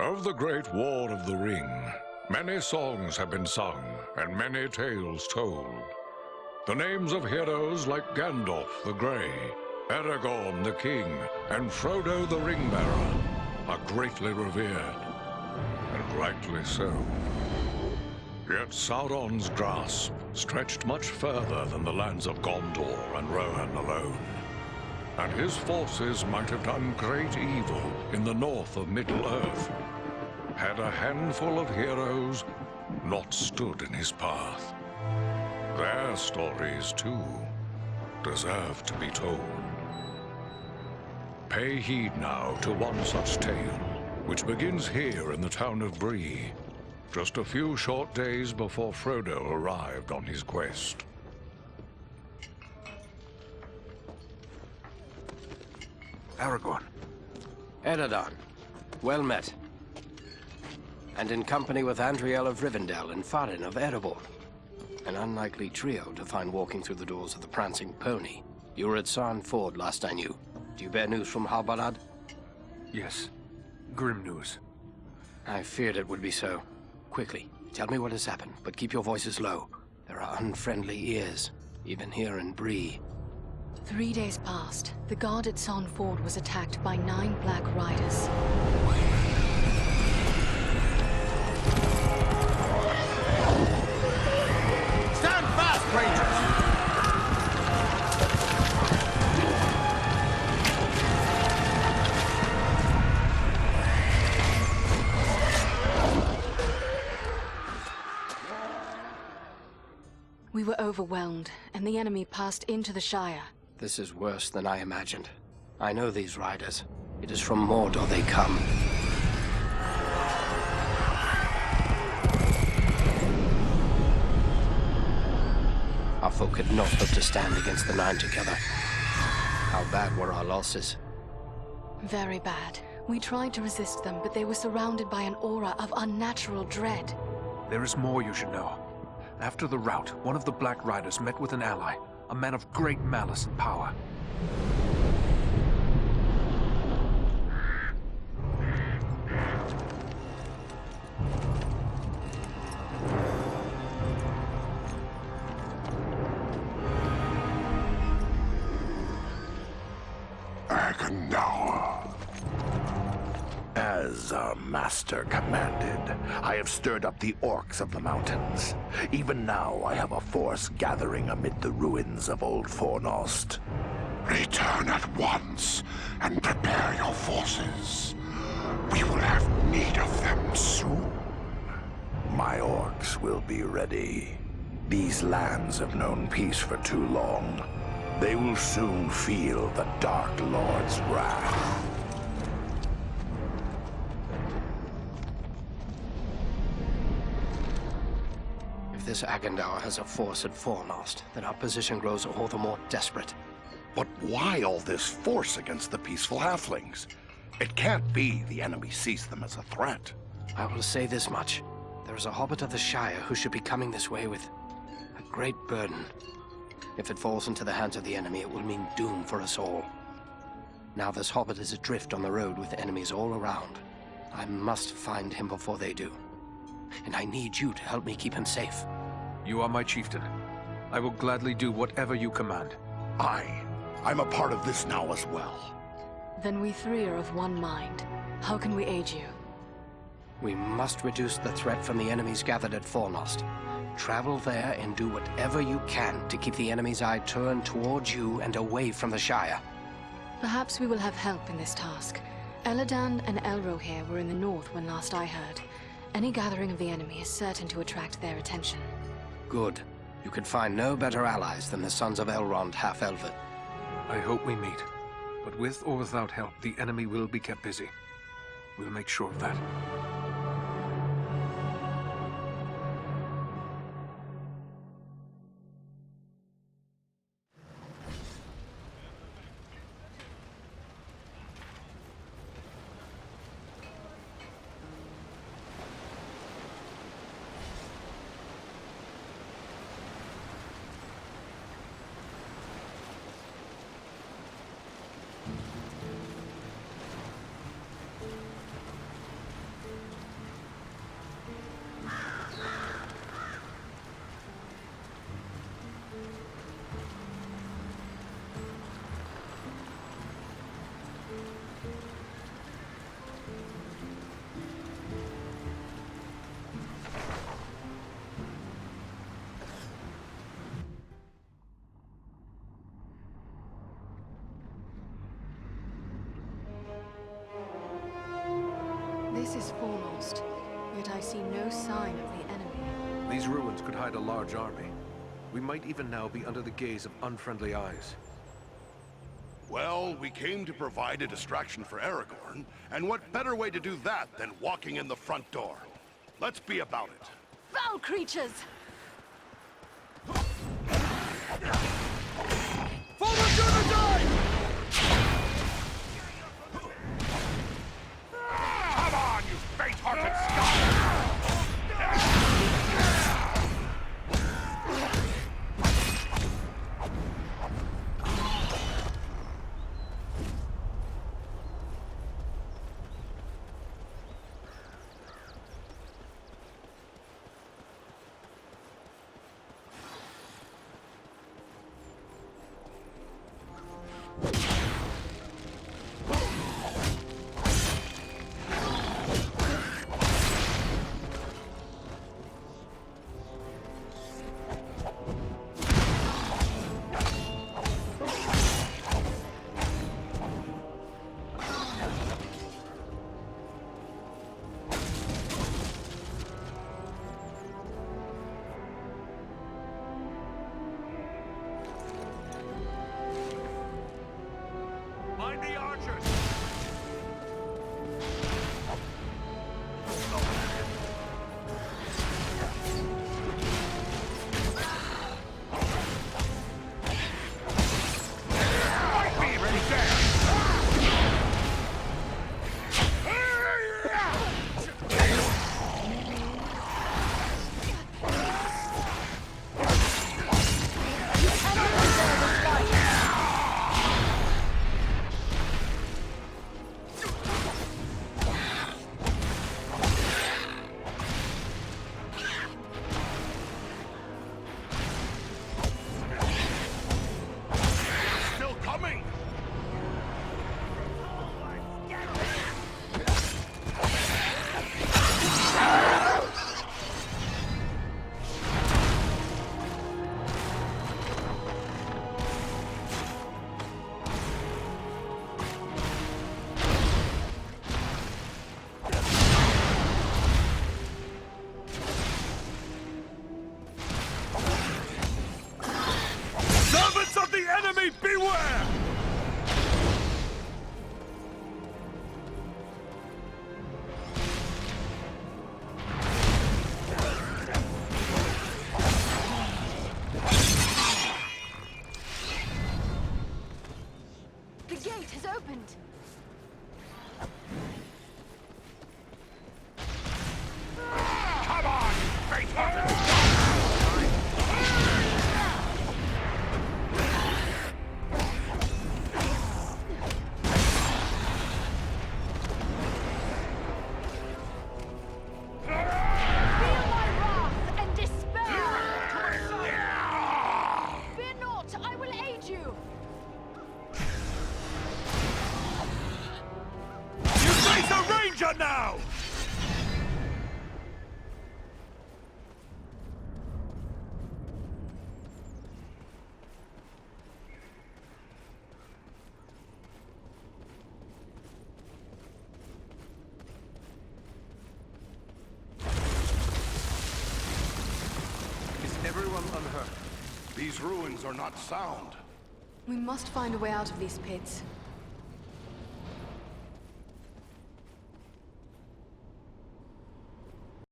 Of the Great War of the Ring, many songs have been sung and many tales told. The names of heroes like Gandalf the Grey, Aragorn the King, and Frodo the Ring-Bearer are greatly revered, and rightly so. Yet Sauron's grasp stretched much further than the lands of Gondor and Rohan alone, and his forces might have done great evil in the north of Middle-earth, had a handful of heroes not stood in his path. Their stories, too, deserve to be told. Pay heed now to one such tale, which begins here in the town of Bree, just a few short days before Frodo arrived on his quest. Aragorn. Eredon, well met. And in company with Andriel of Rivendell and Farin of Erebor. An unlikely trio to find walking through the doors of the Prancing Pony. You were at Sarn Ford last I knew. Do you bear news from Halbarad? Yes. Grim news. I feared it would be so. Quickly, tell me what has happened, but keep your voices low. There are unfriendly ears, even here in Bree. 3 days passed. The guard at Sarn Ford was attacked by 9 Black Riders. Stand fast, Rangers! We were overwhelmed, and the enemy passed into the Shire. This is worse than I imagined. I know these riders. It is from Mordor they come. Our folk could not hope to stand against the 9 together. How bad were our losses? Very bad. We tried to resist them, but they were surrounded by an aura of unnatural dread. There is more you should know. After the rout, one of the Black Riders met with an ally, a man of great malice and power. As our master commanded, I have stirred up the orcs of the mountains. Even now, I have a force gathering amid the ruins of Old Fornost. Return at once and prepare your forces. We will have need of them soon. My orcs will be ready. These lands have known peace for too long. They will soon feel the Dark Lord's wrath. If this Agandar has a force at Fornost, then our position grows all the more desperate. But why all this force against the peaceful halflings? It can't be the enemy sees them as a threat. I will say this much. There is a hobbit of the Shire who should be coming this way with a great burden. If it falls into the hands of the enemy, it will mean doom for us all. Now this hobbit is adrift on the road with enemies all around. I must find him before they do. And I need you to help me keep him safe. You are my chieftain. I will gladly do whatever you command. I'm a part of this now as well. Then we 3 are of one mind. How can we aid you? We must reduce the threat from the enemies gathered at Fornost. Travel there and do whatever you can to keep the enemy's eye turned towards you and away from the Shire. Perhaps we will have help in this task. Eladan and Elrohir were in the north when last I heard. Any gathering of the enemy is certain to attract their attention. Good. You could find no better allies than the sons of Elrond half-elven. I hope we meet. But with or without help, the enemy will be kept busy. We'll make sure of that. coast. Yet I see no sign of the enemy. These ruins could hide a large army. We might even now be under the gaze of unfriendly eyes. Well, we came to provide a distraction for Aragorn, and what better way to do that than walking in the front door? Let's be about it. Foul creatures! Forward to the dive! Come on, you faint-hearted scum! Mind the archers! Fight me, ready, still coming! Servants of the enemy, beware! The gate has opened! Come on, you faint-hearted Feel my wrath and despair! Fear not, I will aid you! You face a ranger now! Is everyone unhurt? These ruins are not sound. We must find a way out of these pits.